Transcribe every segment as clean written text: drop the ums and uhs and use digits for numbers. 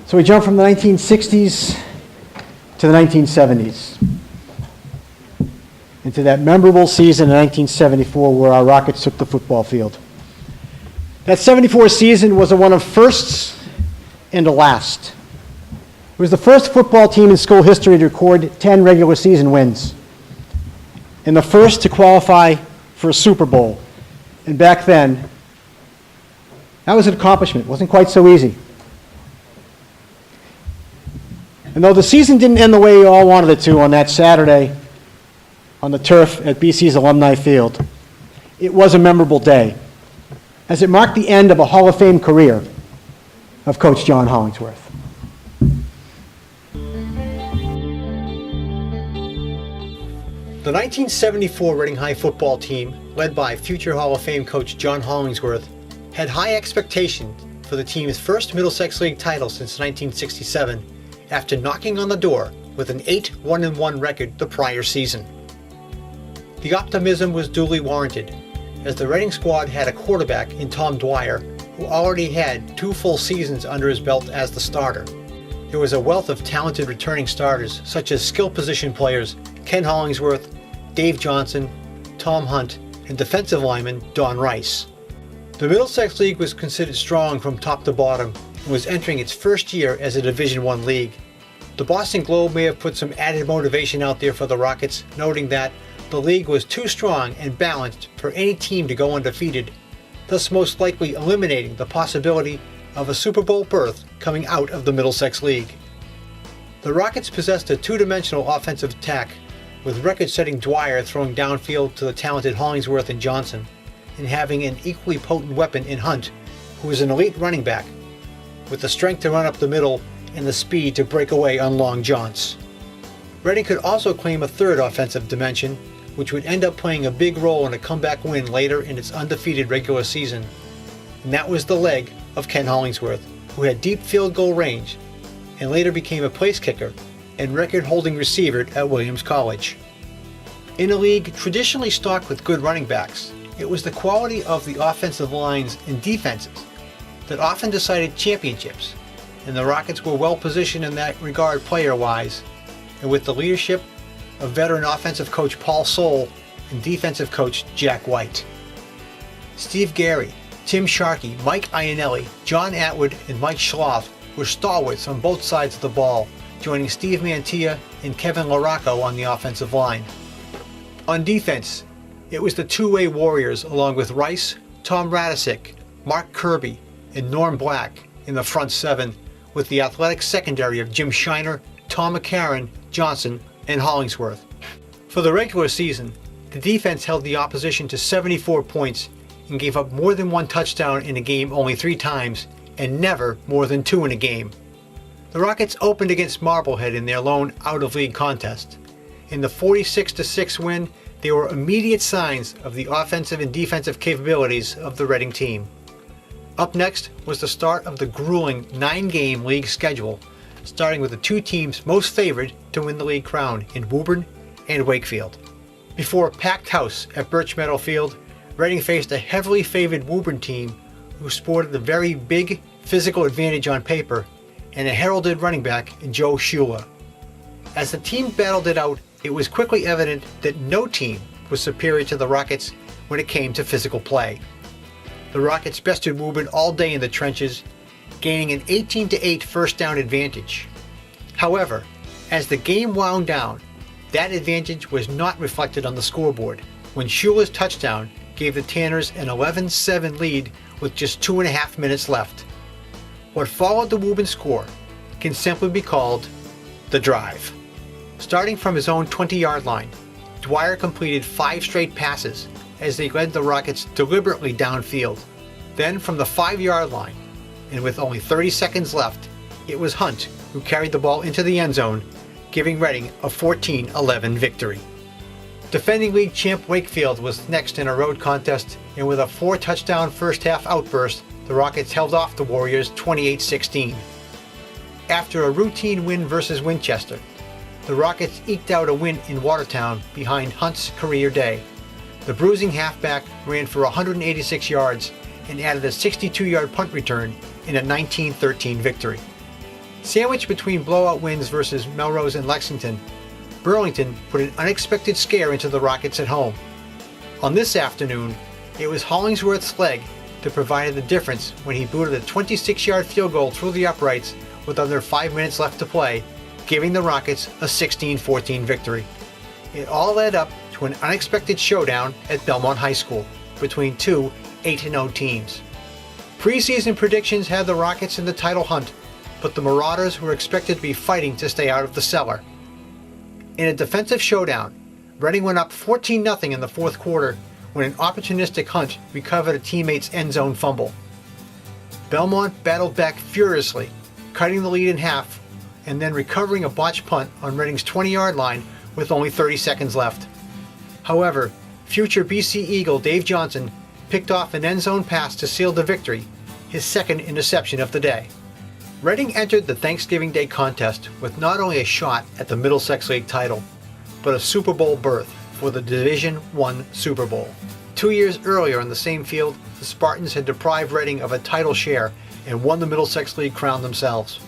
So we jump from the 1960s to the 1970s, into that memorable season in 1974 where our Rockets took the football field. That 74 season was one of firsts and a last. It was the first football team in school history to record 10 regular season wins, and the first to qualify for a Super Bowl. And back then, that was an accomplishment. It wasn't quite so easy. And though the season didn't end the way you all wanted it to on that Saturday on the turf at BC's Alumni Field, it was a memorable day, as it marked the end of a Hall of Fame career of Coach John Hollingsworth. The 1974 Reading High football team, led by future Hall of Fame coach John Hollingsworth, had high expectations for the team's first Middlesex League title since 1967, after knocking on the door with an 8-1-1 record the prior season. The optimism was duly warranted, as the Reading squad had a quarterback in Tom Dwyer, who already had 2 full seasons under his belt as the starter. There was a wealth of talented returning starters, such as skill position players Ken Hollingsworth, Dave Johnson, Tom Hunt, and defensive lineman Don Rice. The Middlesex League was considered strong from top to bottom and was entering its first year as a Division I league. The Boston Globe may have put some added motivation out there for the Rockets, noting that the league was too strong and balanced for any team to go undefeated, thus most likely eliminating the possibility of a Super Bowl berth coming out of the Middlesex League. The Rockets possessed a two-dimensional offensive attack, with record-setting Dwyer throwing downfield to the talented Hollingsworth and Johnson, and having an equally potent weapon in Hunt, who was an elite running back, with the strength to run up the middle and the speed to break away on long jaunts. Reading could also claim a third offensive dimension, which would end up playing a big role in a comeback win later in its undefeated regular season, and that was the leg of Ken Hollingsworth, who had deep field goal range, and later became a place kicker and record-holding receiver at Williams College. In a league traditionally stocked with good running backs, it was the quality of the offensive lines and defenses that often decided championships, and the Rockets were well positioned in that regard player-wise, and with the leadership of veteran offensive coach Paul Soule and defensive coach Jack White. Steve Gary, Tim Sharkey, Mike Iannelli, John Atwood, and Mike Schloth were stalwarts on both sides of the ball, joining Steve Mantilla and Kevin LaRocco on the offensive line. On defense, it was the two-way warriors along with Rice, Tom Radisick, Mark Kirby, and Norm Black in the front seven, with the athletic secondary of Jim Shiner, Tom McCarron, Johnson, and Hollingsworth. For the regular season, the defense held the opposition to 74 points and gave up more than one touchdown in a game only 3 times, and never more than 2 in a game. The Rockets opened against Marblehead in their lone out-of-league contest. In the 46-6 win, there were immediate signs of the offensive and defensive capabilities of the Reading team. Up next was the start of the grueling 9-game league schedule, starting with the 2 teams most favored to win the league crown in Woburn and Wakefield. Before a packed house at Birch Meadow Field, Reading faced a heavily favored Woburn team who sported a very big physical advantage on paper and a heralded running back in Joe Shula. As the team battled it out, it was quickly evident that no team was superior to the Rockets when it came to physical play. The Rockets bested Woburn all day in the trenches, gaining an 18-8 first down advantage. However, as the game wound down, that advantage was not reflected on the scoreboard when Shula's touchdown gave the Tanners an 11-7 lead with just 2.5 minutes left. What followed the Woburn score can simply be called the drive. Starting from his own 20-yard line, Dwyer completed 5 straight passes as they led the Rockets deliberately downfield. Then from the 5-yard line, and with only 30 seconds left, it was Hunt who carried the ball into the end zone, giving Reading a 14-11 victory. Defending league champ Wakefield was next in a road contest, and with a 4-touchdown first-half outburst, the Rockets held off the Warriors 28-16. After a routine win versus Winchester, the Rockets eked out a win in Watertown behind Hunt's career day. The bruising halfback ran for 186 yards and added a 62-yard punt return, in a 1913 victory. Sandwiched between blowout wins versus Melrose and Lexington, Burlington put an unexpected scare into the Rockets at home. On this afternoon, it was Hollingsworth's leg that provided the difference when he booted a 26-yard field goal through the uprights with under 5 minutes left to play, giving the Rockets a 16-14 victory. It all led up to an unexpected showdown at Belmont High School between two 8-0 teams. Preseason predictions had the Rockets in the title hunt, but the Marauders were expected to be fighting to stay out of the cellar. In a defensive showdown, Reading went up 14-0 in the fourth quarter when an opportunistic Hunt recovered a teammate's end zone fumble. Belmont battled back furiously, cutting the lead in half and then recovering a botched punt on Reading's 20-yard line with only 30 seconds left. However, future BC Eagle Dave Johnson picked off an end zone pass to seal the victory, his second interception of the day. Reading entered the Thanksgiving Day contest with not only a shot at the Middlesex League title, but a Super Bowl berth for the Division I Super Bowl. 2 years earlier on the same field, the Spartans had deprived Reading of a title share and won the Middlesex League crown themselves.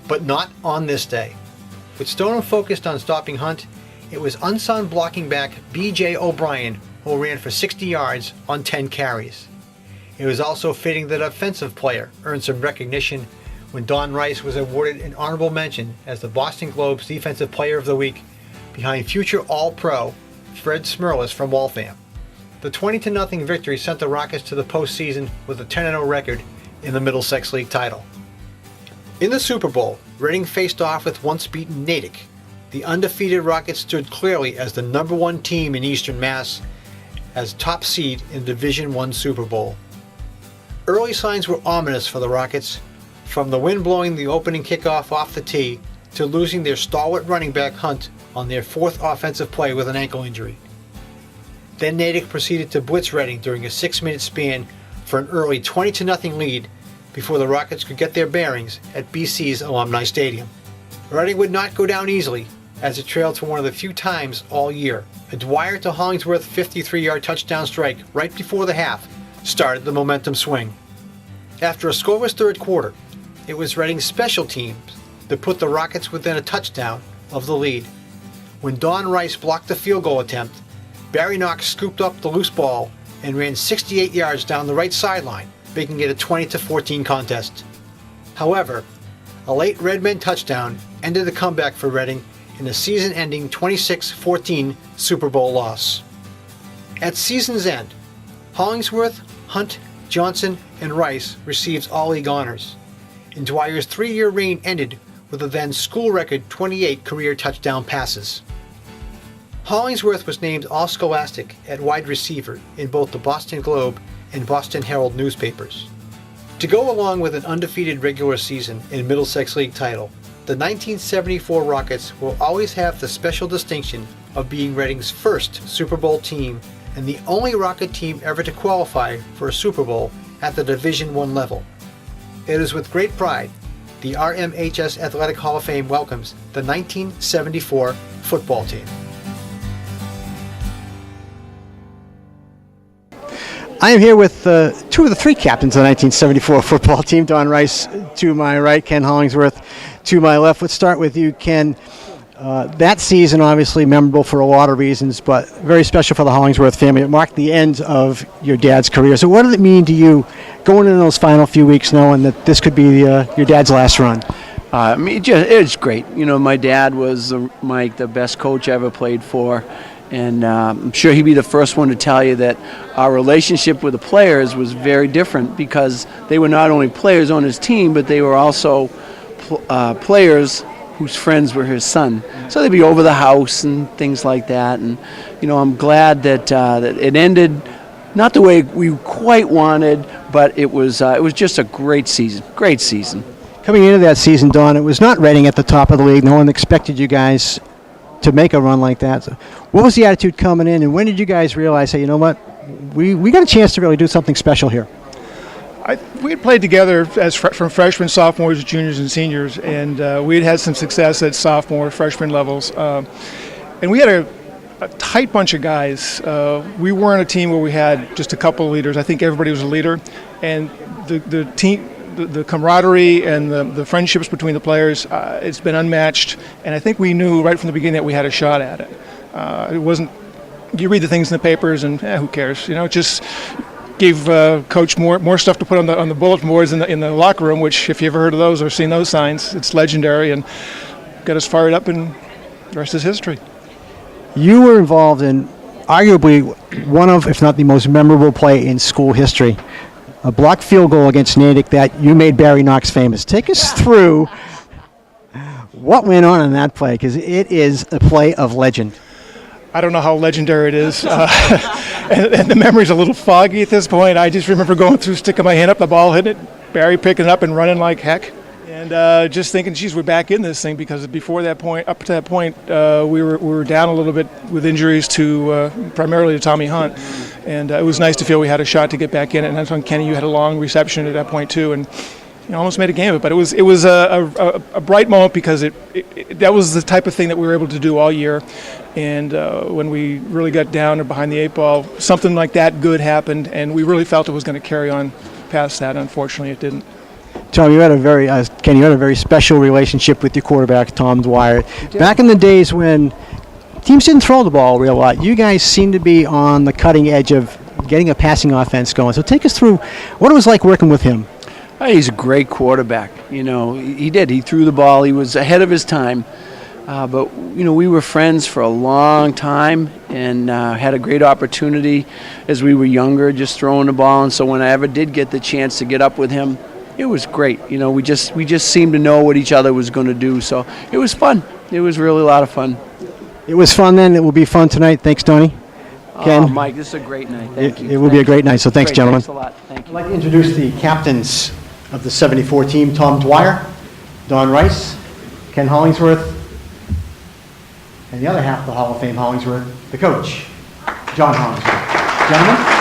But not on this day. With Stoneham focused on stopping Hunt, it was unsung blocking back B.J. O'Brien who ran for 60 yards on 10 carries. It was also fitting that offensive player earned some recognition when Don Rice was awarded an honorable mention as the Boston Globe's Defensive Player of the Week behind future All-Pro Fred Smirlis from Waltham. The 20-0 victory sent the Rockets to the postseason with a 10-0 record in the Middlesex League title. In the Super Bowl, Reading faced off with once-beaten Natick. The undefeated Rockets stood clearly as the number one team in Eastern Mass as top seed in the Division I Super Bowl. Early signs were ominous for the Rockets, from the wind blowing the opening kickoff off the tee to losing their stalwart running back Hunt on their fourth offensive play with an ankle injury. Then Natick proceeded to blitz Reading during a 6-minute span for an early 20-0 lead before the Rockets could get their bearings at BC's Alumni Stadium. Reading would not go down easily as it trailed for one of the few times all year. A Dwyer to Hollingsworth 53-yard touchdown strike right before the half started the momentum swing. After a scoreless third quarter, it was Reading's special teams that put the Rockets within a touchdown of the lead. When Don Rice blocked the field goal attempt, Barry Knox scooped up the loose ball and ran 68 yards down the right sideline, making it a 20-14 contest. However, a late Redmen touchdown ended the comeback for Reading in a season-ending 26-14 Super Bowl loss. At season's end, Hollingsworth, Hunt, Johnson, and Rice received all-league honors, and Dwyer's 3-year reign ended with a then school-record 28 career touchdown passes. Hollingsworth was named All-Scholastic at wide receiver in both the Boston Globe and Boston Herald newspapers. To go along with an undefeated regular season and Middlesex League title, the 1974 Rockets will always have the special distinction of being Reading's first Super Bowl team and the only Rocket team ever to qualify for a Super Bowl at the Division I level. It is with great pride the RMHS Athletic Hall of Fame welcomes the 1974 football team. I am here with two of the three captains of the 1974 football team. Don Rice to my right, Ken Hollingsworth to my left. Let's start with you, Ken. That season, obviously memorable for a lot of reasons, but very special for the Hollingsworth family. It marked the end of your dad's career. So what did it mean to you going into those final few weeks knowing that this could be your dad's last run? It's great. You know, my dad was the best coach I ever played for. And I'm sure he'd be the first one to tell you that our relationship with the players was very different because they were not only players on his team, but they were also players whose friends were his son. So they'd be over the house and things like that. And, you know, I'm glad that it ended not the way we quite wanted, but it was just a great season. Great season. Coming into that season, Don, it was not Reading at the top of the league. No one expected you guys to make a run like that. So what was the attitude coming in, and when did you guys realize, hey, you know what, we got a chance to really do something special here? We had played together from freshmen, sophomores, juniors, and seniors, and we had some success at sophomore, freshman levels. And we had a tight bunch of guys. We weren't a team where we had just a couple of leaders. I think everybody was a leader, and the team the camaraderie and the friendships between the players, it's been unmatched. And I think we knew right from the beginning that we had a shot at it. It wasn't, you read the things in the papers and who cares? You know, it just gave Coach more stuff to put on the bulletin boards in the locker room, which if you ever heard of those or seen those signs, it's legendary and got us fired up, and the rest is history. You were involved in arguably one of, if not the most memorable play in school history, a blocked field goal against Natick that you made Barry Knox famous. Take us through what went on in that play, because it is a play of legend. I don't know how legendary it is, and the memory's a little foggy at this point. I just remember going through, sticking my hand up, the ball hitting it, Barry picking it up and running like heck. And just thinking, geez, we're back in this thing, because before that point, up to that point, we were down a little bit with injuries to primarily to Tommy Hunt, and it was nice to feel we had a shot to get back in it. And that's when Kenny, you had a long reception at that point too, and you almost made a game of it. But it was a bright moment, because that was the type of thing that we were able to do all year. And when we really got down or behind the eight ball, something like that good happened, and we really felt it was going to carry on past that. Unfortunately, it didn't. Tom, you had a very special relationship with your quarterback, Tom Dwyer. Back in the days when teams didn't throw the ball a real lot, you guys seemed to be on the cutting edge of getting a passing offense going. So take us through what it was like working with him. He's a great quarterback. You know, he threw the ball. He was ahead of his time. But, you know, we were friends for a long time, and had a great opportunity as we were younger, just throwing the ball. And so when I ever did get the chance to get up with him, it was great. You know, we just seemed to know what each other was going to do. So it was fun. It was really a lot of fun. It was fun then. It will be fun tonight. Thanks, Tony. Ken? Mike, this is a great night. Thank you. It will be a great night. So thanks, great. gentlemen. Thanks a lot. Thank you. I'd like to introduce the captains of the 74 team, Tom Dwyer, Don Rice, Ken Hollingsworth, and the other half of the Hall of Fame Hollingsworth, the coach, John Hollingsworth. Gentlemen.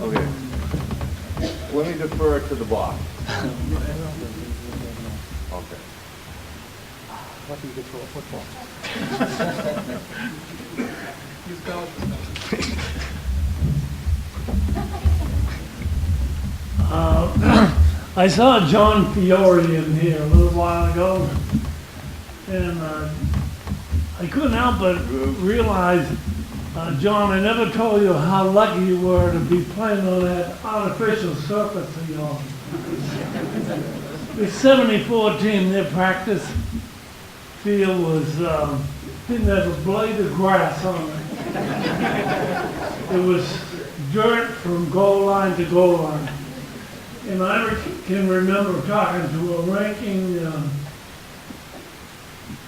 Okay. Let me defer it to the boss. Okay. Lucky you could throw a football. I saw John Fiore in here a little while ago, and I couldn't help but realize, John, I never told you how lucky you were to be playing on that artificial surface of yours. The 74 team, their practice field was, didn't have a blade of grass on it. It was dirt from goal line to goal line. And I can remember talking to a ranking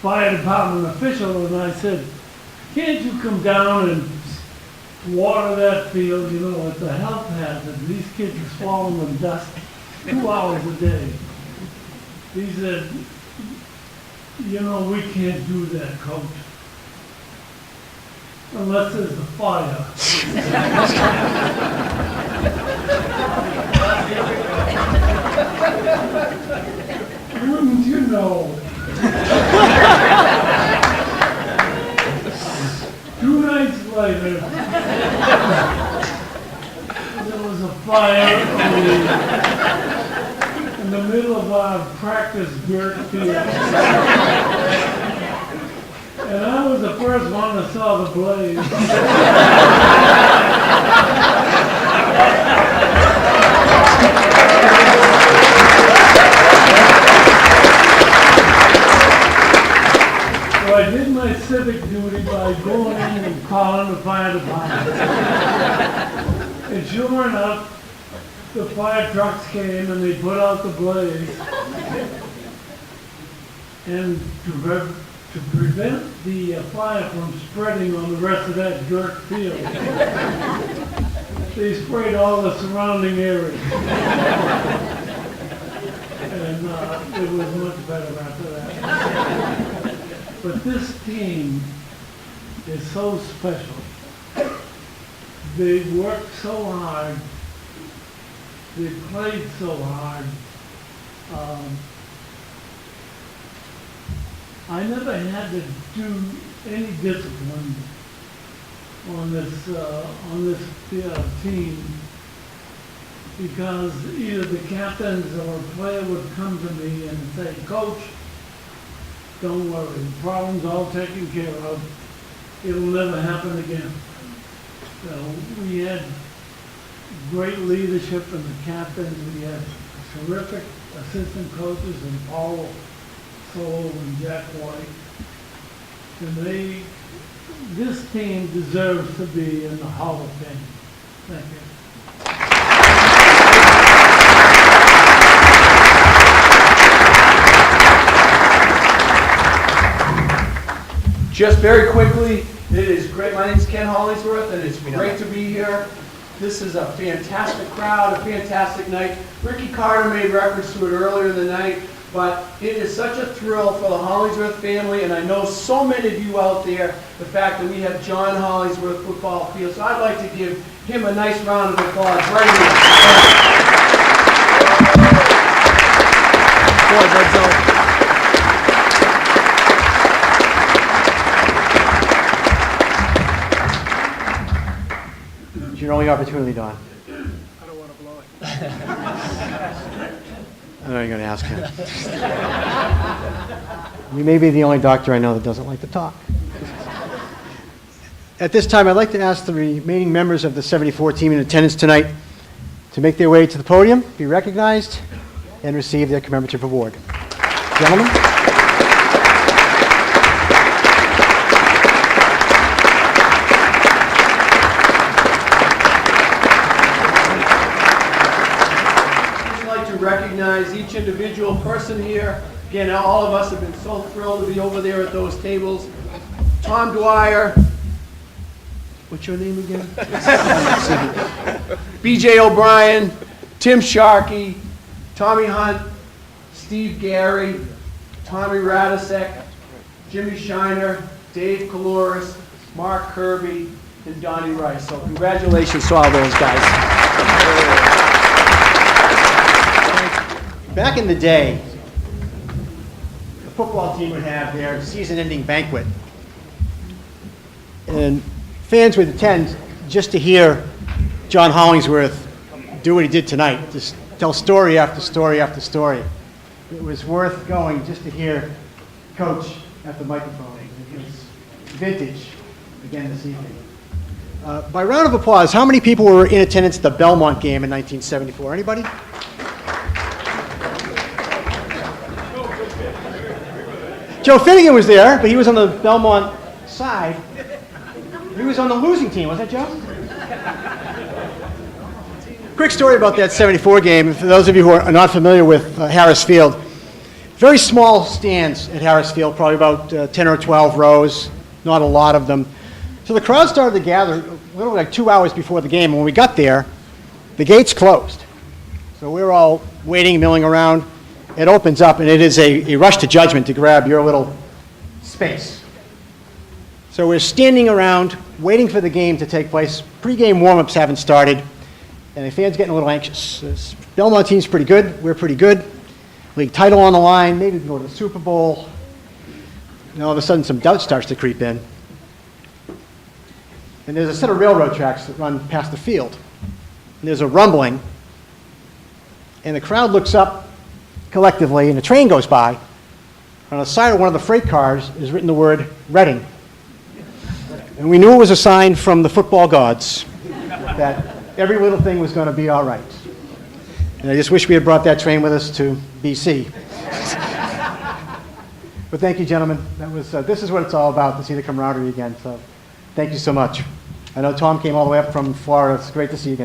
fire department official, and I said, can't you come down and water that field? You know, it's a health hazard. These kids are swallowing dust 2 hours a day. He said, you know, we can't do that, Coach, unless there's a fire. Wouldn't you know? 2 nights later, there was a fire in the middle of our practice dirt field. And I was the first one that saw the blaze. So I did my civic duty by going in and calling the fire department. And sure enough, the fire trucks came and they put out the blaze. And to prevent the fire from spreading on the rest of that dirt field, they sprayed all the surrounding areas. it was much better after that. But this team is so special. They worked so hard. They played so hard. I never had to do any discipline on this team because either the captains or a player would come to me and say, "Coach, don't worry, the problem's all taken care of. It'll never happen again." So we had great leadership in the captains. We had terrific assistant coaches in Paul Solo and Jack White. And this team deserves to be in the Hall of Fame. Thank you. Just very quickly, it is great. My name is Ken Hollingsworth, and it's great to be here. This is a fantastic crowd, a fantastic night. Ricky Carter made reference to it earlier in the night, but it is such a thrill for the Hollingsworth family, and I know so many of you out there, the fact that we have John Hollingsworth football field. So I'd like to give him a nice round of applause right here. It's your only opportunity, Don. I don't want to blow it. I know you're going to ask him. You may be the only doctor I know that doesn't like to talk. At this time, I'd like to ask the remaining members of the 74 team in attendance tonight to make their way to the podium, be recognized, and receive their commemorative award. Gentlemen. Recognize each individual person here. Again, all of us have been so thrilled to be over there at those tables. Tom Dwyer. What's your name again? B.J. O'Brien, Tim Sharkey, Tommy Hunt, Steve Gary, Tommy Radisek, Jimmy Shiner, Dave Kaloris, Mark Kirby, and Donnie Rice. So congratulations to all those guys. Back in the day, the football team would have their season-ending banquet. And fans would attend just to hear John Hollingsworth do what he did tonight, just tell story after story after story. It was worth going just to hear Coach at the microphone. It was vintage again this evening. By round of applause, how many people were in attendance at the Belmont game in 1974? Anybody? Joe Finnegan was there, but he was on the Belmont side. He was on the losing team, wasn't that Joe? Quick story about that 74 game, for those of you who are not familiar with Harris Field. Very small stands at Harris Field, probably about 10 or 12 rows, not a lot of them. So the crowd started to gather literally like 2 hours before the game. When we got there, the gates closed. So we were all waiting, milling around. It opens up, and it is a rush to judgment to grab your little space. So we're standing around, waiting for the game to take place. Pre-game warm-ups haven't started, and the fans getting a little anxious. This Belmont team's pretty good. We're pretty good. League title on the line. Maybe we can go to the Super Bowl. And all of a sudden, some doubt starts to creep in. And there's a set of railroad tracks that run past the field. And there's a rumbling, and the crowd looks up collectively, and a train goes by. On the side of one of the freight cars is written the word Reading. And we knew it was a sign from the football gods that every little thing was going to be all right. And I just wish we had brought that train with us to BC. But thank you, gentlemen. That was, this is what it's all about, to see the camaraderie again. So thank you so much. I know Tom came all the way up from Florida. It's great to see you again.